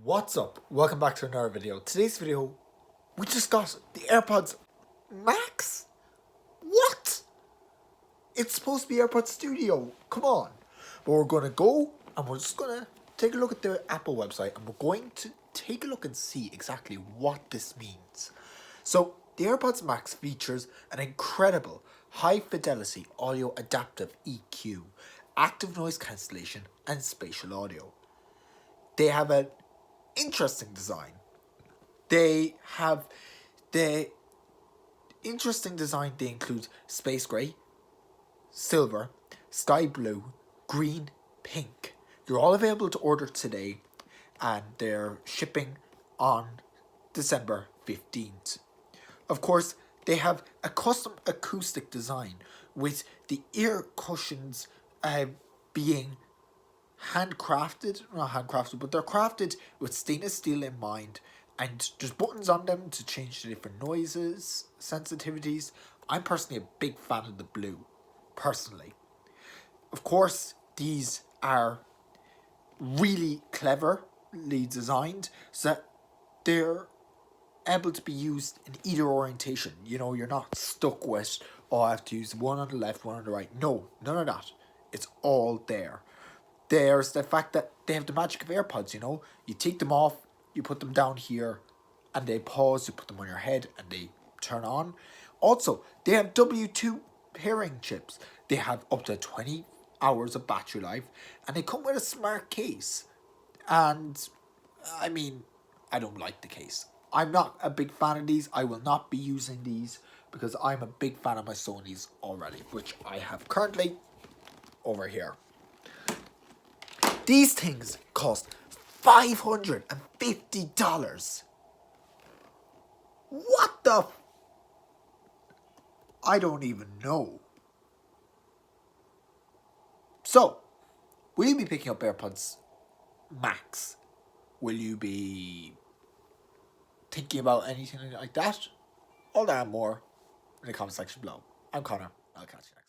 What's up? Welcome back to another video. Today's video, we just got the AirPods Max? What? It's supposed to be AirPods Studio. Come on. But we're going to go and we're just going to take a look at the Apple website and we're going to take a look and see exactly what this means. So, the AirPods Max features an incredible high-fidelity audio adaptive EQ, active noise cancellation and spatial audio. They have an interesting design. They have the interesting design. They include space grey, silver, sky blue, green, pink. They're all available to order today and they're shipping on December 15th. Of course, they have a custom acoustic design with the ear cushions being not handcrafted, but they're crafted with stainless steel in mind, and there's buttons on them to change the different noises, sensitivities. I'm personally a big fan of the blue, personally. Of course, these are really cleverly designed so that they're able to be used in either orientation. You know, you're not stuck with, oh, I have to use one on the left, one on the right. No, none of that. It's all there. There's the fact that they have the magic of AirPods, you know. You take them off, you put them down here, and they pause, you put them on your head, and they turn on. Also, they have W2 pairing chips. They have up to 20 hours of battery life, and they come with a smart case. And, I mean, I don't like the case. I'm not a big fan of these. I will not be using these because I'm a big fan of my Sonys already, which I have currently over here. These things cost $550. What the I don't even know. So, will you be picking up AirPods Max? Will you be thinking about anything like that? All that and more in the comment section below. I'm Connor. I'll catch you next time.